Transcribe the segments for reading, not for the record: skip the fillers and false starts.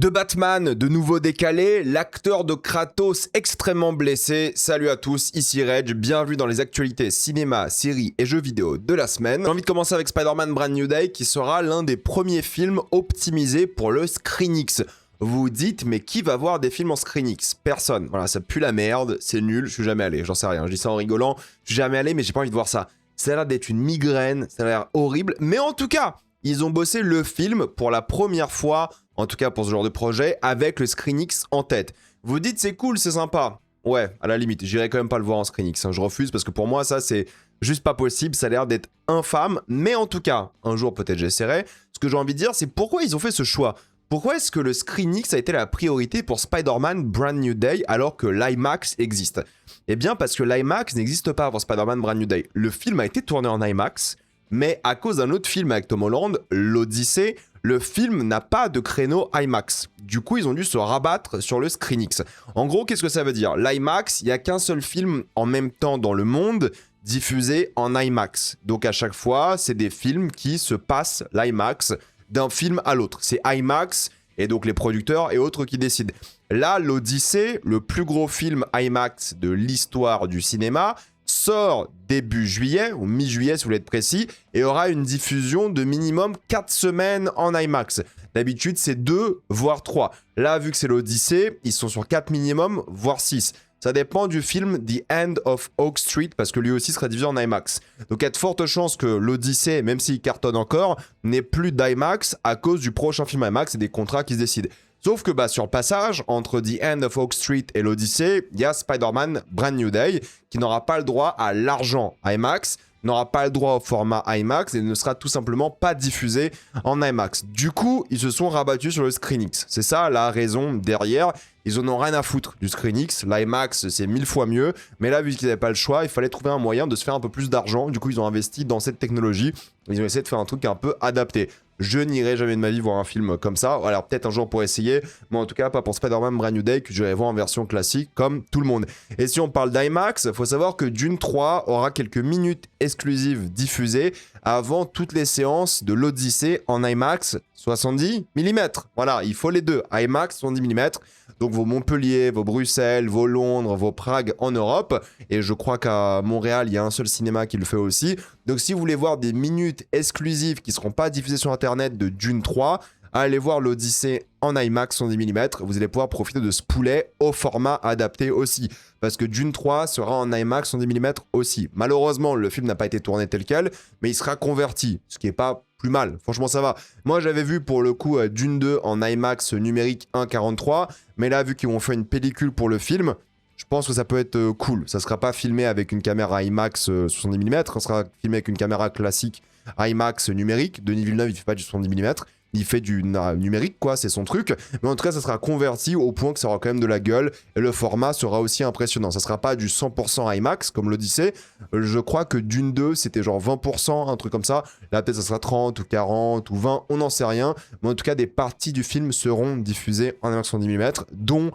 De Batman, de nouveau décalé, l'acteur de Kratos extrêmement blessé. Salut à tous, ici Reg, bienvenue dans les actualités cinéma, séries et jeux vidéo de la semaine. J'ai envie de commencer avec Spider-Man Brand New Day qui sera l'un des premiers films optimisés pour le ScreenX. Vous vous dites, mais qui va voir des films en ScreenX? Personne. Voilà, ça pue la merde, c'est nul, je suis jamais allé, j'en sais rien. Je dis ça en rigolant, je suis jamais allé mais j'ai pas envie de voir ça. Ça a l'air d'être une migraine, ça a l'air horrible, mais en tout cas, ils ont bossé le film pour la première fois, en tout cas pour ce genre de projet, avec le ScreenX en tête. Vous dites c'est cool, c'est sympa. Ouais, à la limite, j'irai quand même pas le voir en ScreenX, hein. Je refuse parce que pour moi ça c'est juste pas possible, ça a l'air d'être infâme, mais en tout cas, un jour peut-être j'essaierai. Ce que j'ai envie de dire c'est pourquoi ils ont fait ce choix. Pourquoi est-ce que le ScreenX a été la priorité pour Spider-Man Brand New Day alors que l'IMAX existe? Eh bien parce que l'IMAX n'existe pas pour Spider-Man Brand New Day. Le film a été tourné en IMAX, mais à cause d'un autre film avec Tom Holland, l'Odyssée, le film n'a pas de créneau IMAX. Du coup, ils ont dû se rabattre sur le ScreenX. En gros, qu'est-ce que ça veut dire? L'IMAX, il n'y a qu'un seul film en même temps dans le monde diffusé en IMAX. Donc à chaque fois, c'est des films qui se passent l'IMAX d'un film à l'autre. C'est IMAX et donc les producteurs et autres qui décident. Là, l'Odyssée, le plus gros film IMAX de l'histoire du cinéma, sort début juillet, ou mi-juillet si vous voulez être précis, et aura une diffusion de minimum 4 semaines en IMAX. D'habitude, c'est 2, voire 3. Là, vu que c'est l'Odyssée, ils sont sur 4 minimum, voire 6. Ça dépend du film The End of Oak Street, parce que lui aussi sera diffusé en IMAX. Donc il y a de fortes chances que l'Odyssée, même s'il cartonne encore, n'ait plus d'IMAX à cause du prochain film IMAX et des contrats qui se décident. Sauf que sur le passage, entre The End of Oak Street et l'Odyssée, il y a Spider-Man Brand New Day, qui n'aura pas le droit à l'argent IMAX, n'aura pas le droit au format IMAX et ne sera tout simplement pas diffusé en IMAX. Du coup, ils se sont rabattus sur le ScreenX. C'est ça la raison derrière. Ils en ont rien à foutre du ScreenX. L'IMAX, c'est 1000 fois mieux. Mais là, vu qu'ils n'avaient pas le choix, il fallait trouver un moyen de se faire un peu plus d'argent. Du coup, ils ont investi dans cette technologie. Ils ont essayé de faire un truc un peu adapté. Je n'irai jamais de ma vie voir un film comme ça. Alors peut-être un jour pour essayer, mais en tout cas pas pour Spider-Man Brand New Day que je vais voir en version classique comme tout le monde. Et si on parle d'IMAX, il faut savoir que Dune 3 aura quelques minutes exclusives diffusées avant toutes les séances de l'Odyssée en IMAX 70 mm. Voilà, il faut les deux, IMAX 70 mm. Donc vos Montpellier, vos Bruxelles, vos Londres, vos Prague en Europe. Et je crois qu'à Montréal, il y a un seul cinéma qui le fait aussi. Donc si vous voulez voir des minutes exclusives qui ne seront pas diffusées sur Internet de Dune 3, allez voir l'Odyssée en IMAX 110 mm. Vous allez pouvoir profiter de ce poulet au format adapté aussi. Parce que Dune 3 sera en IMAX 110 mm aussi. Malheureusement, le film n'a pas été tourné tel quel, mais il sera converti, ce qui n'est pas plus mal. Franchement, ça va. Moi, j'avais vu pour le coup Dune 2 en IMAX numérique 1.43, mais là, vu qu'ils vont faire une pellicule pour le film, je pense que ça peut être cool. Ça ne sera pas filmé avec une caméra IMAX 70 mm, ça sera filmé avec une caméra classique IMAX numérique. Denis Villeneuve, il ne fait pas du 70 mm. Il fait du numérique, quoi, c'est son truc. Mais en tout cas, ça sera converti au point que ça aura quand même de la gueule. Et le format sera aussi impressionnant. Ça sera pas du 100% IMAX, comme l'Odyssée. Je crois que Dune 2, c'était genre 20%, un truc comme ça. Là, peut-être ça sera 30 ou 40 ou 20, on n'en sait rien. Mais en tout cas, des parties du film seront diffusées en IMAX 110 mm, dont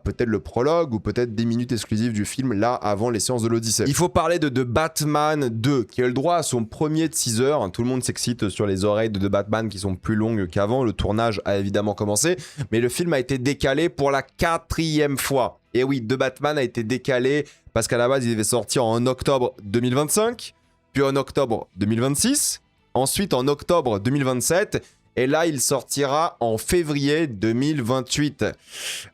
peut-être le prologue ou peut-être des minutes exclusives du film là avant les séances de l'Odyssée. Il faut parler de The Batman 2 qui a eu le droit à son premier teaser. Tout le monde s'excite sur les oreilles de The Batman qui sont plus longues qu'avant. Le tournage a évidemment commencé, mais le film a été décalé pour la 4e fois. Et oui, The Batman a été décalé parce qu'à la base il devait sortir en octobre 2025, puis en octobre 2026, ensuite en octobre 2027. Et là, il sortira en février 2028.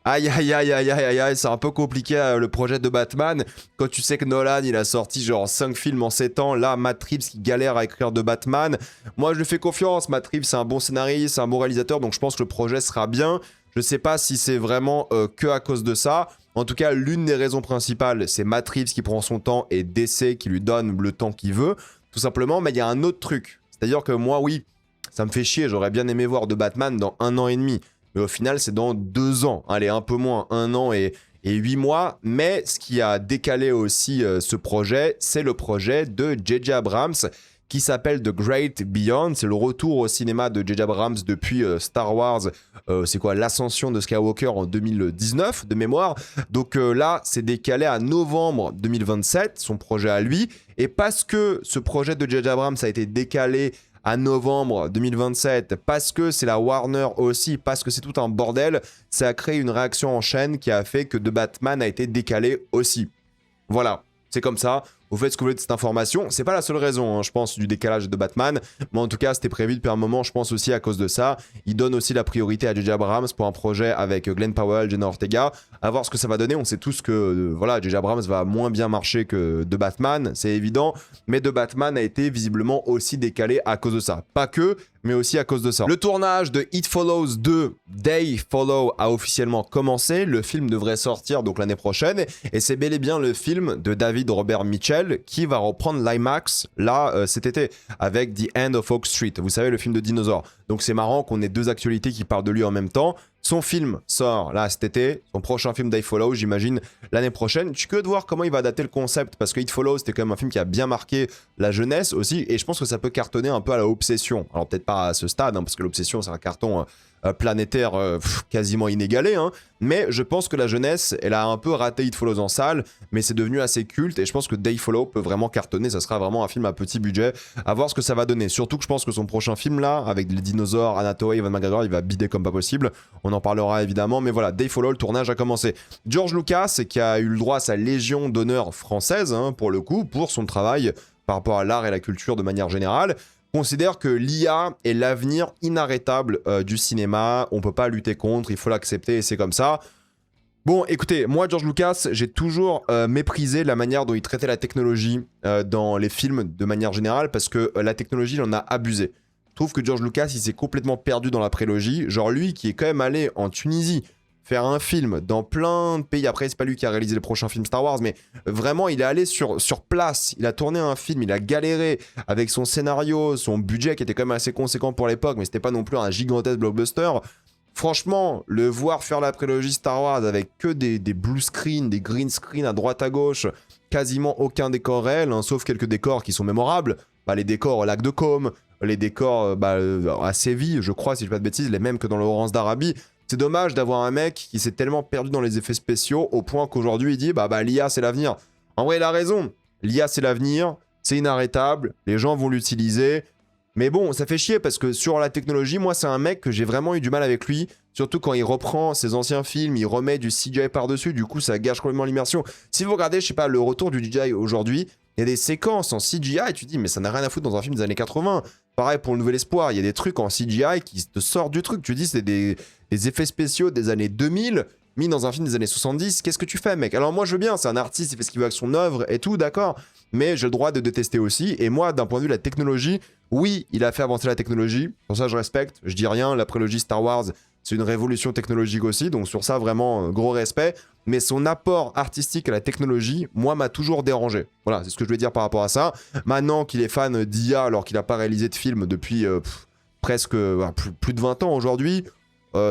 Aïe, aïe, aïe, aïe, aïe, aïe, c'est un peu compliqué le projet de Batman. Quand tu sais que Nolan, il a sorti genre 5 films en 7 ans. Là, Matt Reeves qui galère à écrire de Batman. Moi, je lui fais confiance. Matt Reeves, c'est un bon scénariste, c'est un bon réalisateur. Donc, je pense que le projet sera bien. Je sais pas si c'est vraiment que à cause de ça. En tout cas, l'une des raisons principales, c'est Matt Reeves qui prend son temps et DC qui lui donne le temps qu'il veut. Tout simplement, mais il y a un autre truc. C'est-à-dire que moi, oui, ça me fait chier, j'aurais bien aimé voir de Batman dans 1 an et demi. Mais au final, c'est dans 2 ans. Allez, un peu moins, 1 an et 8 mois. Mais ce qui a décalé aussi ce projet, c'est le projet de J.J. Abrams qui s'appelle The Great Beyond. C'est le retour au cinéma de J.J. Abrams depuis Star Wars. C'est quoi, l'ascension de Skywalker en 2019, de mémoire. Donc là, c'est décalé à novembre 2027, son projet à lui. Et parce que ce projet de J.J. Abrams a été décalé à novembre 2027, parce que c'est la Warner aussi, parce que c'est tout un bordel, ça a créé une réaction en chaîne qui a fait que The Batman a été décalé aussi. Voilà, c'est comme ça. Vous faites ce que vous voulez de cette information. C'est pas la seule raison, hein, je pense, du décalage de Batman. Mais en tout cas, c'était prévu depuis un moment, je pense aussi à cause de ça. Il donne aussi la priorité à J.J. Abrams pour un projet avec Glenn Powell, Jenna Ortega. À voir ce que ça va donner. On sait tous que voilà, J.J. Abrams va moins bien marcher que The Batman, c'est évident. Mais The Batman a été visiblement aussi décalé à cause de ça. Pas que, mais aussi à cause de ça. Le tournage de It Follows 2, They Follow, a officiellement commencé. Le film devrait sortir donc l'année prochaine. Et c'est bel et bien le film de David Robert Mitchell qui va reprendre l'IMAX là cet été avec The End of Oak Street. Vous savez, le film de dinosaures. Donc c'est marrant qu'on ait deux actualités qui parlent de lui en même temps. Son film sort là cet été, son prochain film They Follow, j'imagine, l'année prochaine. Je suis curieux de voir comment il va adapter le concept, parce que It Follow, c'était quand même un film qui a bien marqué la jeunesse aussi, et je pense que ça peut cartonner un peu à la Obsession. Alors peut-être pas à ce stade, hein, parce que l'Obsession, c'est un carton planétaire quasiment inégalé, hein, mais je pense que la jeunesse, elle a un peu raté It Follows en salle, mais c'est devenu assez culte, et je pense que They Follow peut vraiment cartonner, ça sera vraiment un film à petit budget, à voir ce que ça va donner. Surtout que je pense que son prochain film là, avec les dinosaures, Anna Torv, Ewan McGregor, il va bider comme pas possible. On en parlera évidemment, mais voilà, They Follow, le tournage a commencé. George Lucas, qui a eu le droit à sa Légion d'honneur française, hein, pour le coup, pour son travail par rapport à l'art et la culture de manière générale, considère que l'IA est l'avenir inarrêtable du cinéma. On peut pas lutter contre, il faut l'accepter et c'est comme ça. Bon, écoutez, moi, George Lucas, j'ai toujours méprisé la manière dont il traitait la technologie dans les films de manière générale, parce que la technologie, il en a abusé. Je trouve que George Lucas, il s'est complètement perdu dans la prélogie. Genre lui, qui est quand même allé en Tunisie faire un film dans plein de pays. Après, c'est pas lui qui a réalisé les prochains films Star Wars, mais vraiment, il est allé sur place. Il a tourné un film, il a galéré avec son scénario, son budget qui était quand même assez conséquent pour l'époque, mais c'était pas non plus un gigantesque blockbuster. Franchement, le voir faire la prélogie Star Wars avec que des blue screen, des green screen à droite à gauche, quasiment aucun décor réel, hein, sauf quelques décors qui sont mémorables. Bah, les décors au lac de Côme, les décors à Séville, je crois, si je dis pas de bêtises, les mêmes que dans le Laurence d'Arabie. C'est dommage d'avoir un mec qui s'est tellement perdu dans les effets spéciaux au point qu'aujourd'hui il dit l'IA c'est l'avenir. En vrai, il a raison. L'IA c'est l'avenir, c'est inarrêtable, les gens vont l'utiliser. Mais bon, ça fait chier parce que sur la technologie, moi c'est un mec que j'ai vraiment eu du mal avec lui. Surtout quand il reprend ses anciens films, il remet du CGI par-dessus, du coup ça gâche complètement l'immersion. Si vous regardez, je sais pas, le retour du DJI aujourd'hui, il y a des séquences en CGI et tu te dis mais ça n'a rien à foutre dans un film des années 80. Pareil pour le Nouvel Espoir, il y a des trucs en CGI qui te sortent du truc. Tu te dis c'est des effets spéciaux des années 2000 mis dans un film des années 70. Qu'est-ce que tu fais, mec? Alors moi je veux bien, c'est un artiste, il fait ce qu'il veut avec son œuvre et tout, d'accord. Mais j'ai le droit de détester aussi. Et moi, d'un point de vue de la technologie, oui, il a fait avancer la technologie. Pour ça, je respecte. Je dis rien. La prélogie Star Wars, c'est une révolution technologique aussi. Donc sur ça, vraiment, gros respect. Mais son apport artistique à la technologie, moi, m'a toujours dérangé. Voilà, c'est ce que je vais dire par rapport à ça. Maintenant qu'il est fan d'IA alors qu'il n'a pas réalisé de film depuis presque plus de 20 ans aujourd'hui,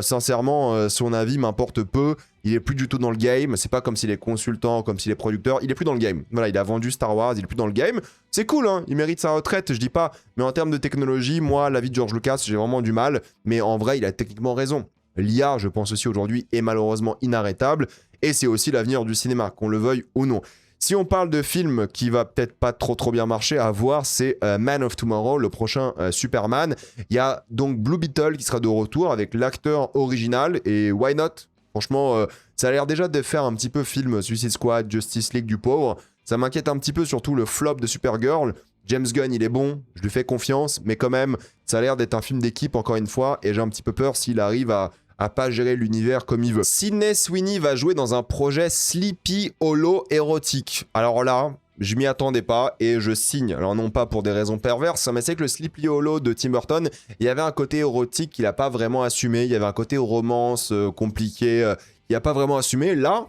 sincèrement, son avis m'importe peu. Il est plus du tout dans le game. C'est pas comme s'il est consultant, comme s'il est producteur. Il est plus dans le game. Voilà, il a vendu Star Wars, il est plus dans le game. C'est cool, hein. Il mérite sa retraite, je dis pas. Mais en termes de technologie, moi, l'avis de George Lucas, j'ai vraiment du mal. Mais en vrai, il a techniquement raison. L'IA, je pense aussi aujourd'hui, est malheureusement inarrêtable. Et c'est aussi l'avenir du cinéma, qu'on le veuille ou non. Si on parle de film qui va peut-être pas trop bien marcher à voir, c'est Man of Tomorrow, le prochain Superman. Il y a donc Blue Beetle qui sera de retour avec l'acteur original et why not? Franchement, ça a l'air déjà de faire un petit peu film Suicide Squad, Justice League du pauvre. Ça m'inquiète un petit peu surtout le flop de Supergirl. James Gunn, il est bon, je lui fais confiance, mais quand même, ça a l'air d'être un film d'équipe encore une fois, et j'ai un petit peu peur s'il arrive à pas gérer l'univers comme il veut. Sydney Sweeney va jouer dans un projet Sleepy Hollow érotique. Alors là, je m'y attendais pas et je signe. Alors non pas pour des raisons perverses, mais c'est que le Sleepy Hollow de Tim Burton, il y avait un côté érotique qu'il n'a pas vraiment assumé. Il y avait un côté romance compliqué, il n'a pas vraiment assumé. Là,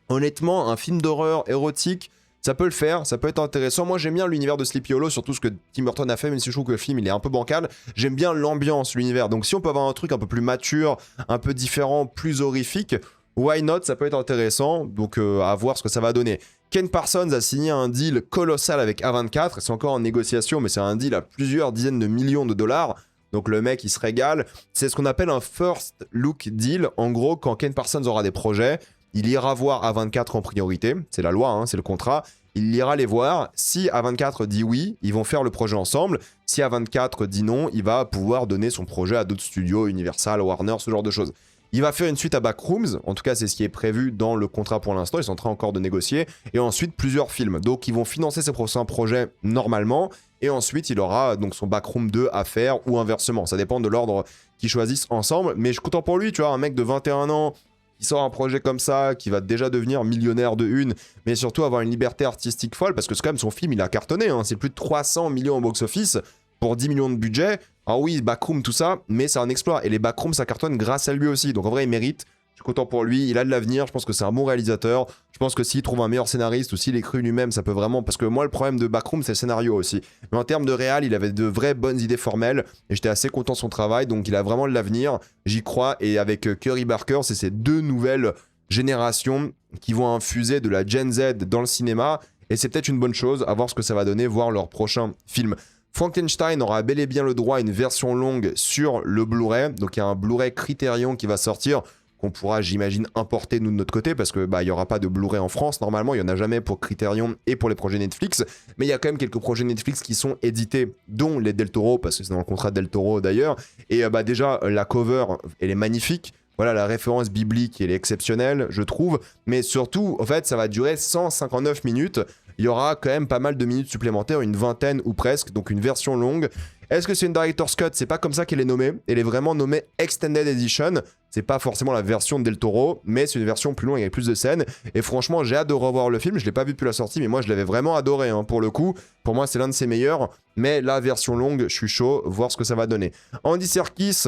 honnêtement, un film d'horreur érotique, ça peut le faire, ça peut être intéressant. Moi, j'aime bien l'univers de Sleepy Hollow, surtout ce que Tim Burton a fait, même si je trouve que le film, il est un peu bancal. J'aime bien l'ambiance, l'univers. Donc, si on peut avoir un truc un peu plus mature, un peu différent, plus horrifique, why not? Ça peut être intéressant. Donc, à voir ce que ça va donner. Ken Parsons a signé un deal colossal avec A24. C'est encore en négociation, mais c'est un deal à plusieurs dizaines de millions de dollars. Donc, le mec, il se régale. C'est ce qu'on appelle un first look deal. En gros, quand Ken Parsons aura des projets, il ira voir A24 en priorité, c'est la loi, hein, c'est le contrat. il ira les voir. Si A24 dit oui, ils vont faire le projet ensemble. Si A24 dit non, il va pouvoir donner son projet à d'autres studios, Universal, Warner, ce genre de choses. Il va faire une suite à Backrooms, en tout cas c'est ce qui est prévu dans le contrat pour l'instant, ils sont en train encore de négocier, et ensuite plusieurs films. Donc ils vont financer ces prochains projets normalement, et ensuite il aura donc son Backroom 2 à faire, ou inversement, ça dépend de l'ordre qu'ils choisissent ensemble, mais je suis content pour lui, tu vois, un mec de 21 ans, qui sort un projet comme ça, qui va déjà devenir millionnaire de une, mais surtout avoir une liberté artistique folle, parce que c'est quand même son film, il a cartonné, hein, c'est plus de 300 millions au box-office, pour 10 millions de budget. Alors oui, Backroom, tout ça, mais c'est un exploit. Et les Backrooms, ça cartonne grâce à lui aussi. Donc en vrai, il mérite. Je suis content pour lui. Il a de l'avenir. Je pense que c'est un bon réalisateur. Je pense que s'il trouve un meilleur scénariste ou s'il écrit lui-même, ça peut vraiment... Parce que moi, le problème de Backroom, c'est le scénario aussi. Mais en termes de réal, il avait de vraies bonnes idées formelles. Et j'étais assez content de son travail. Donc il a vraiment de l'avenir. J'y crois. Et avec Curry Barker, c'est ces deux nouvelles générations qui vont infuser de la Gen Z dans le cinéma. Et c'est peut-être une bonne chose. À voir ce que ça va donner, voir leur prochain film. Frankenstein aura bel et bien le droit à une version longue sur le Blu-ray. Donc il y a un Blu-ray Criterion qui va sortir, qu'on pourra, j'imagine, importer nous de notre côté, parce que il y aura pas de Blu-ray en France normalement, il y en a jamais pour Criterion et pour les projets Netflix, mais il y a quand même quelques projets Netflix qui sont édités, dont les Del Toro, parce que c'est dans le contrat de Del Toro d'ailleurs, et déjà la cover, elle est magnifique. Voilà, la référence biblique, elle est exceptionnelle, je trouve. Mais surtout, en fait, ça va durer 159 minutes. Il y aura quand même pas mal de minutes supplémentaires, une vingtaine ou presque, donc une version longue. Est-ce que c'est une Director's Cut? C'est pas comme ça qu'elle est nommée. Elle est vraiment nommée Extended Edition. C'est pas forcément la version de Del Toro, mais c'est une version plus longue avec plus de scènes. Et franchement, j'ai hâte de revoir le film. Je l'ai pas vu depuis la sortie, mais moi, je l'avais vraiment adoré, hein, pour le coup. Pour moi, c'est l'un de ses meilleurs. Mais la version longue, je suis chaud, voir ce que ça va donner. Andy Serkis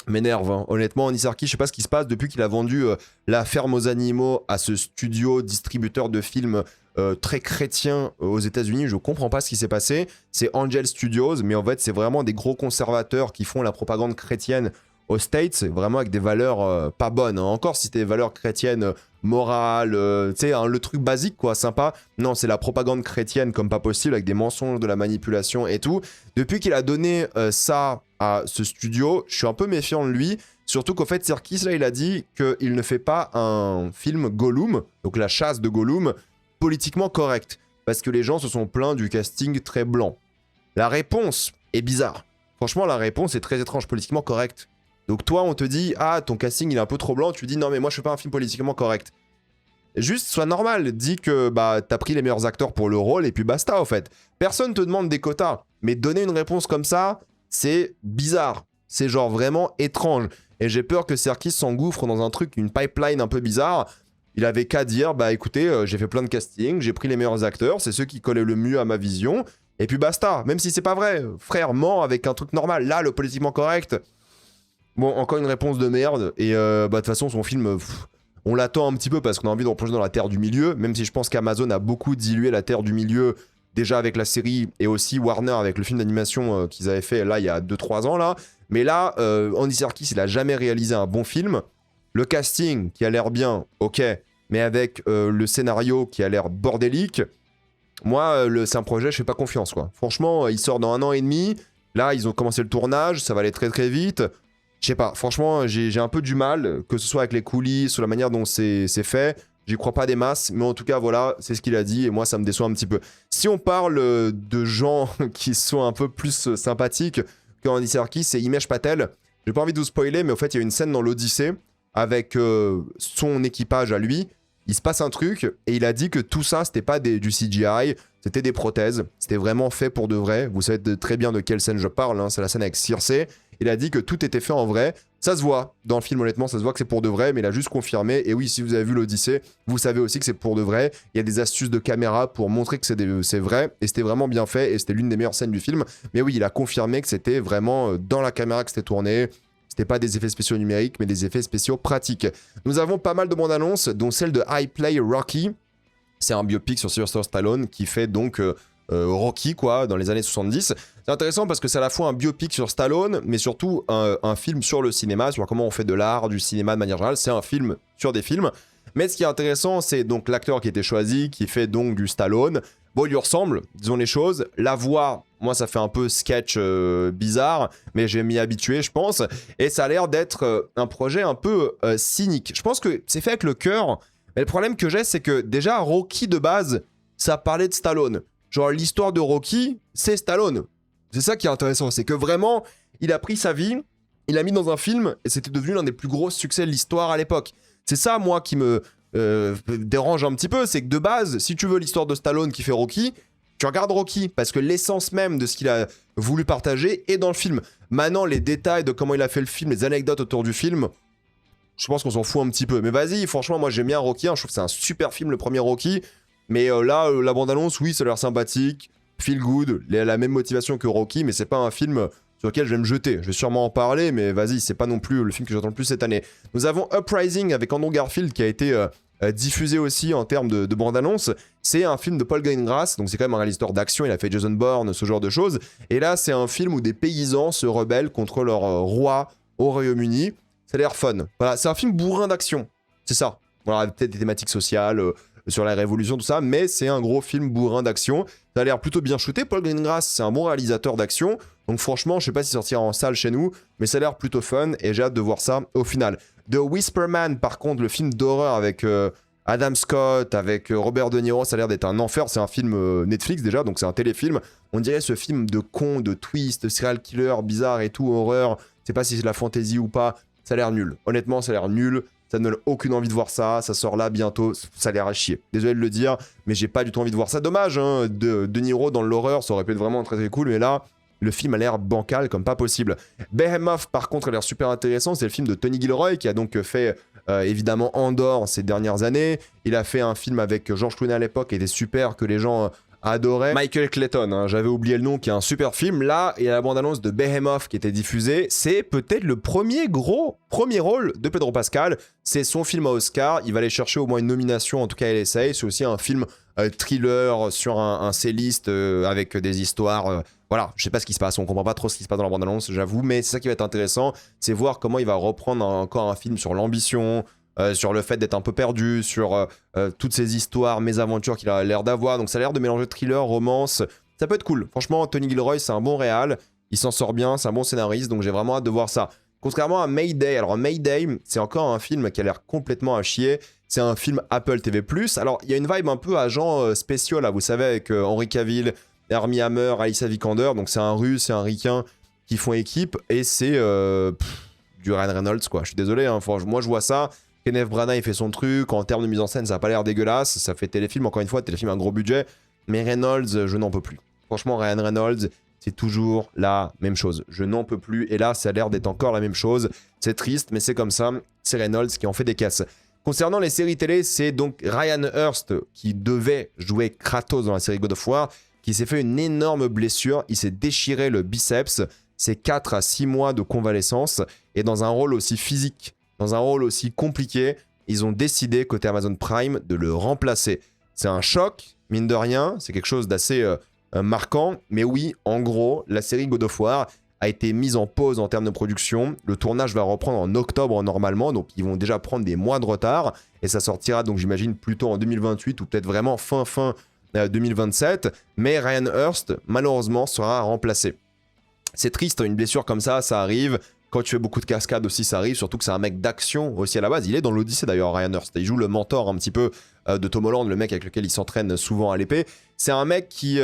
m'énerve, hein. Honnêtement, Andy Serkis, je sais pas ce qui se passe depuis qu'il a vendu La Ferme aux Animaux à ce studio distributeur de films très chrétien aux États-Unis. Je comprends pas ce qui s'est passé. C'est Angel Studios, mais en fait, c'est vraiment des gros conservateurs qui font la propagande chrétienne aux States, vraiment avec des valeurs pas bonnes, hein. Encore si c'était des valeurs chrétiennes morales, tu sais, hein, le truc basique, quoi, sympa. Non, c'est la propagande chrétienne comme pas possible, avec des mensonges, de la manipulation et tout. Depuis qu'il a donné ça à ce studio, je suis un peu méfiant de lui. Surtout qu'au fait, Serkis, là, il a dit qu'il ne fait pas un film Gollum, donc la chasse de Gollum, politiquement correct. Parce que les gens se sont plaints du casting très blanc. La réponse est bizarre. Franchement, la réponse est très étrange, politiquement correct. Donc toi, on te dit, ah, ton casting, il est un peu trop blanc. Tu dis, non, mais moi, je fais pas un film politiquement correct. Juste, sois normal. Dis que t'as pris les meilleurs acteurs pour le rôle et puis basta, au fait. Personne te demande des quotas. Mais donner une réponse comme ça, c'est bizarre. C'est genre vraiment étrange. Et j'ai peur que Serkis s'engouffre dans un truc, une pipeline un peu bizarre. Il avait qu'à dire, écoutez, j'ai fait plein de castings, j'ai pris les meilleurs acteurs, c'est ceux qui collaient le mieux à ma vision. Et puis basta. Même si c'est pas vrai. Frère, ment avec un truc normal. Là, le politiquement correct... Bon, encore une réponse de merde. Et de toute façon, son film, on l'attend un petit peu parce qu'on a envie de replonger dans la Terre du Milieu. Même si je pense qu'Amazon a beaucoup dilué la Terre du Milieu, déjà avec la série, et aussi Warner avec le film d'animation qu'ils avaient fait là il y a 2-3 ans. Là. Mais là, Andy Serkis, il a jamais réalisé un bon film. Le casting qui a l'air bien, ok. Mais avec le scénario qui a l'air bordélique, moi, c'est un projet, je fais pas confiance, quoi. Franchement, il sort dans 1 an et demi. Là, ils ont commencé le tournage, ça va aller très très vite. Je sais pas, franchement, j'ai un peu du mal, que ce soit avec les coulisses ou la manière dont c'est fait. J'y crois pas des masses, mais en tout cas, voilà, c'est ce qu'il a dit et moi, ça me déçoit un petit peu. Si on parle de gens qui sont un peu plus sympathiques qu'Andy Serkis, c'est Himesh Patel. J'ai pas envie de vous spoiler, mais en fait, il y a une scène dans l'Odyssée avec son équipage à lui. Il se passe un truc et il a dit que tout ça, c'était pas du CGI, c'était des prothèses. C'était vraiment fait pour de vrai. Vous savez très bien de quelle scène je parle, hein, c'est la scène avec Circe. Il a dit que tout était fait en vrai. Ça se voit dans le film, honnêtement, ça se voit que c'est pour de vrai, mais il a juste confirmé. Et oui, si vous avez vu l'Odyssée, vous savez aussi que c'est pour de vrai. Il y a des astuces de caméra pour montrer que c'est vrai, et c'était vraiment bien fait, et c'était l'une des meilleures scènes du film. Mais oui, il a confirmé que c'était vraiment dans la caméra que c'était tourné. C'était pas des effets spéciaux numériques, mais des effets spéciaux pratiques. Nous avons pas mal de bandes annonces, dont celle de I Play Rocky. C'est un biopic sur Sylvester Stallone qui fait donc Rocky, quoi, dans les années 70. C'est intéressant parce que c'est à la fois un biopic sur Stallone, mais surtout un film sur le cinéma, sur comment on fait de l'art, du cinéma de manière générale. C'est un film sur des films. Mais ce qui est intéressant, c'est donc l'acteur qui a été choisi, qui fait donc du Stallone. Bon, il lui ressemble, disons les choses. La voix, moi, ça fait un peu sketch bizarre, mais je vais m'y habituer, je pense. Et ça a l'air d'être un projet un peu cynique. Je pense que c'est fait avec le cœur. Mais le problème que j'ai, c'est que déjà, Rocky de base, ça parlait de Stallone. Genre, l'histoire de Rocky, c'est Stallone. C'est ça qui est intéressant, c'est que vraiment, il a pris sa vie, il l'a mis dans un film, et c'était devenu l'un des plus gros succès de l'histoire à l'époque. C'est ça, moi, qui me dérange un petit peu, c'est que de base, si tu veux l'histoire de Stallone qui fait Rocky, tu regardes Rocky, parce que l'essence même de ce qu'il a voulu partager est dans le film. Maintenant, les détails de comment il a fait le film, les anecdotes autour du film, je pense qu'on s'en fout un petit peu. Mais vas-y, franchement, moi j'aime bien Rocky, hein, je trouve que c'est un super film, le premier Rocky. Mais là, la bande-annonce, oui, ça a l'air sympathique, feel good, la même motivation que Rocky, mais c'est pas un film sur lequel je vais me jeter. Je vais sûrement en parler, mais vas-y, c'est pas non plus le film que j'attends le plus cette année. Nous avons Uprising avec Andrew Garfield qui a été diffusé aussi en termes de bande-annonce. C'est un film de Paul Greengrass, donc c'est quand même un réalisateur d'action, il a fait Jason Bourne, ce genre de choses. Et là, c'est un film où des paysans se rebellent contre leur roi au Royaume-Uni. Ça a l'air fun. Voilà, c'est un film bourrin d'action. C'est ça. Voilà, peut-être des thématiques sociales, sur la révolution, tout ça, mais c'est un gros film bourrin d'action. Ça a l'air plutôt bien shooté. Paul Greengrass, c'est un bon réalisateur d'action. Donc franchement, je sais pas s'il sortira en salle chez nous, mais ça a l'air plutôt fun et j'ai hâte de voir ça au final. The Whisper Man, par contre, le film d'horreur avec Adam Scott, avec Robert De Niro, ça a l'air d'être un enfer. C'est un film Netflix déjà, donc c'est un téléfilm. On dirait ce film de con, de twist, de serial killer bizarre et tout, horreur. Je sais pas si c'est de la fantasy ou pas. Ça a l'air nul. Honnêtement, ça a l'air nul. Ça ne donne aucune envie de voir ça. Ça sort là bientôt. Ça a l'air à chier. Désolé de le dire, mais j'ai pas du tout envie de voir ça. Dommage, hein. De Niro dans l'horreur, ça aurait pu être vraiment très très cool. Mais là, le film a l'air bancal comme pas possible. Behemoth, par contre, a l'air super intéressant. C'est le film de Tony Gilroy qui a donc fait évidemment Andor ces dernières années. Il a fait un film avec George Clooney à l'époque qui était super, que les gens adoraient. Michael Clayton, hein, j'avais oublié le nom, qui est un super film. Là, il y a la bande-annonce de Behemoth qui était diffusée. C'est peut-être le premier rôle de Pedro Pascal. C'est son film à Oscar. Il va aller chercher au moins une nomination, en tout cas, il essaye. C'est aussi un film thriller sur un celliste avec des histoires. Voilà, je sais pas ce qui se passe, on comprend pas trop ce qui se passe dans la bande-annonce, j'avoue, mais c'est ça qui va être intéressant, c'est voir comment il va reprendre encore un film sur l'ambition, sur le fait d'être un peu perdu, sur toutes ces histoires, mésaventures qu'il a l'air d'avoir. Donc ça a l'air de mélanger thriller, romance. Ça peut être cool. Franchement, Tony Gilroy, c'est un bon réal. Il s'en sort bien, c'est un bon scénariste, donc j'ai vraiment hâte de voir ça. Contrairement à Mayday, alors Mayday, c'est encore un film qui a l'air complètement à chier. C'est un film Apple TV+. Alors, il y a une vibe un peu agent spéciaux, là, vous savez, avec Henry Cavill, Armie Hammer, Alicia Vikander. Donc c'est un russe et un ricain qui font équipe. Et c'est du Ryan Reynolds, quoi. Je suis désolé, hein. Moi je vois ça. Kenneth Branagh, il fait son truc. En termes de mise en scène, ça n'a pas l'air dégueulasse. Ça fait téléfilm, encore une fois, téléfilm à un gros budget. Mais Reynolds, je n'en peux plus. Franchement, Ryan Reynolds, c'est toujours la même chose. Je n'en peux plus. Et là, ça a l'air d'être encore la même chose. C'est triste, mais c'est comme ça. C'est Reynolds qui en fait des caisses. Concernant les séries télé, c'est donc Ryan Hurst qui devait jouer Kratos dans la série God of War, qui s'est fait une énorme blessure. Il s'est déchiré le biceps. C'est 4 à 6 mois de convalescence. Et dans un rôle aussi physique, dans un rôle aussi compliqué, ils ont décidé, côté Amazon Prime, de le remplacer. C'est un choc, mine de rien. C'est quelque chose d'assez marquant. Mais oui, en gros, la série God of War a été mise en pause en termes de production. Le tournage va reprendre en octobre normalement. Donc, ils vont déjà prendre des mois de retard. Et ça sortira, donc j'imagine, plutôt en 2028 ou peut-être vraiment fin 2027, mais Ryan Hurst, malheureusement, sera remplacé. C'est triste, une blessure comme ça arrive. Quand tu fais beaucoup de cascades aussi, ça arrive, surtout que c'est un mec d'action aussi à la base. Il est dans l'Odyssée d'ailleurs, Ryan Hurst. Il joue le mentor un petit peu de Tom Holland, le mec avec lequel il s'entraîne souvent à l'épée. C'est un mec qui...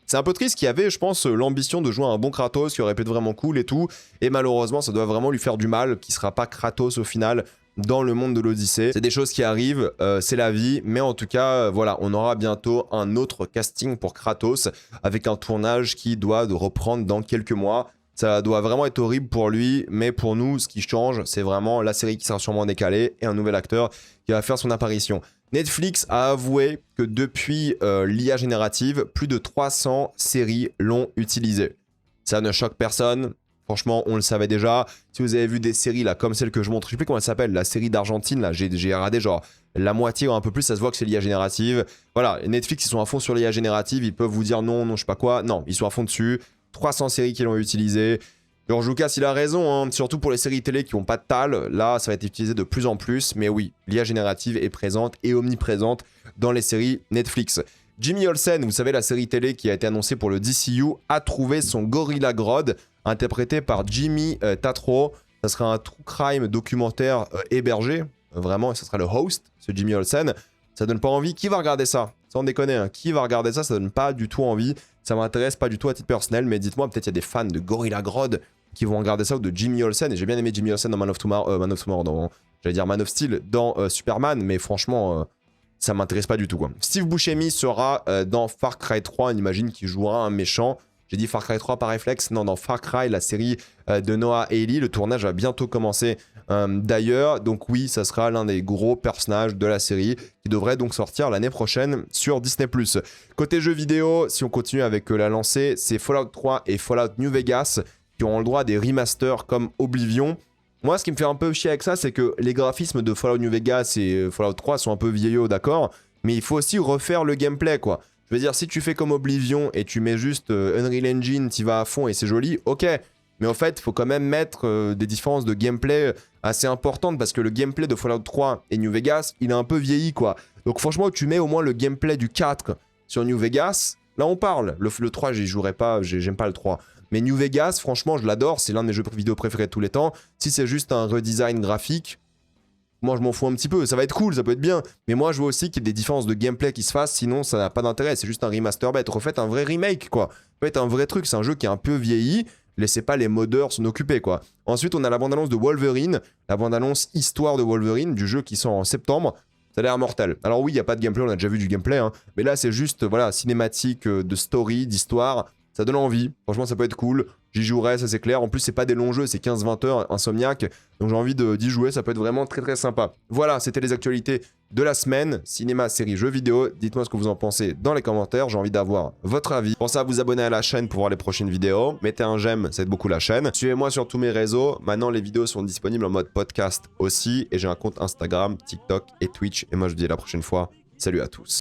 c'est un peu triste, qui avait, je pense, l'ambition de jouer un bon Kratos, qui aurait pu être vraiment cool et tout. Et malheureusement, ça doit vraiment lui faire du mal, qui sera pas Kratos au final dans le monde de l'Odyssée. C'est des choses qui arrivent, c'est la vie, mais en tout cas, voilà, on aura bientôt un autre casting pour Kratos, avec un tournage qui doit reprendre dans quelques mois. Ça doit vraiment être horrible pour lui, mais pour nous, ce qui change, c'est vraiment la série qui sera sûrement décalée et un nouvel acteur qui va faire son apparition. Netflix a avoué que depuis l'IA générative, plus de 300 séries l'ont utilisé. Ça ne choque personne. Franchement, on le savait déjà. Si vous avez vu des séries là, comme celle que je montre, je sais plus comment elle s'appelle, la série d'Argentine, là, j'ai regardé genre la moitié ou un peu plus, ça se voit que c'est l'IA générative. Voilà, Netflix, ils sont à fond sur l'IA générative, ils peuvent vous dire non, je sais pas quoi. Non, ils sont à fond dessus. 300 séries qui l'ont utilisé. George Lucas, il a raison, hein, surtout pour les séries télé qui n'ont pas de TAL. Là, ça va être utilisé de plus en plus. Mais oui, l'IA générative est présente et omniprésente dans les séries Netflix. Jimmy Olsen, vous savez, la série télé qui a été annoncée pour le DCU, a trouvé son Gorilla Grodd, interprété par Jimmy Tatro. Ça sera un true crime documentaire hébergé, vraiment, et ça sera le host, ce Jimmy Olsen. Ça donne pas envie. Qui va regarder ça? Sans déconner, hein. Qui va regarder ça? Ça donne pas du tout envie. Ça m'intéresse pas du tout à titre personnel, mais dites-moi, peut-être il y a des fans de Gorilla Grodd qui vont regarder ça ou de Jimmy Olsen. Et j'ai bien aimé Jimmy Olsen dans Man of Tomorrow, j'allais dire Man of Steel dans Superman, mais franchement, ça m'intéresse pas du tout, quoi. Steve Buscemi sera dans Far Cry 3, on imagine qu'il jouera un méchant. J'ai dit Far Cry 3 par réflexe. Non, dans Far Cry, la série de Noah Hawley. Le tournage va bientôt commencer d'ailleurs. Donc oui, ça sera l'un des gros personnages de la série qui devrait donc sortir l'année prochaine sur Disney+. Côté jeux vidéo, si on continue avec la lancée, c'est Fallout 3 et Fallout New Vegas qui auront le droit à des remasters comme Oblivion. Moi, ce qui me fait un peu chier avec ça, c'est que les graphismes de Fallout New Vegas et Fallout 3 sont un peu vieillots, d'accord, mais il faut aussi refaire le gameplay, quoi. Je veux dire, si tu fais comme Oblivion et tu mets juste Unreal Engine, tu vas à fond et c'est joli, ok. Mais en fait, il faut quand même mettre des différences de gameplay assez importantes parce que le gameplay de Fallout 3 et New Vegas, il est un peu vieilli, quoi. Donc franchement, tu mets au moins le gameplay du 4 sur New Vegas, là on parle. Le 3, j'y jouerai pas, j'aime pas le 3. Mais New Vegas, franchement, je l'adore, c'est l'un de mes jeux vidéo préférés de tous les temps. Si c'est juste un redesign graphique, moi je m'en fous un petit peu, ça va être cool, ça peut être bien. Mais moi je veux aussi qu'il y ait des différences de gameplay qui se fassent, sinon ça n'a pas d'intérêt, c'est juste un remaster bête. Refaites un vrai remake, quoi. Faites un vrai truc, c'est un jeu qui est un peu vieilli, laissez pas les modeurs s'en occuper, quoi. Ensuite on a la bande-annonce de Wolverine, la bande-annonce Histoire de Wolverine, du jeu qui sort en septembre. Ça a l'air mortel. Alors oui, il n'y a pas de gameplay, on a déjà vu du gameplay, hein, mais là c'est juste, voilà, cinématique de story, d'histoire. Ça donne envie, franchement ça peut être cool, j'y jouerai, ça c'est clair. En plus c'est pas des longs jeux, c'est 15-20 heures, Insomniac, donc j'ai envie d'y jouer, ça peut être vraiment très très sympa. Voilà, c'était les actualités de la semaine, cinéma, série, jeux vidéo. Dites-moi ce que vous en pensez dans les commentaires, j'ai envie d'avoir votre avis. Pensez à vous abonner à la chaîne pour voir les prochaines vidéos, mettez un j'aime, ça aide beaucoup la chaîne. Suivez-moi sur tous mes réseaux, maintenant les vidéos sont disponibles en mode podcast aussi, et j'ai un compte Instagram, TikTok et Twitch, et moi je vous dis à la prochaine fois, salut à tous.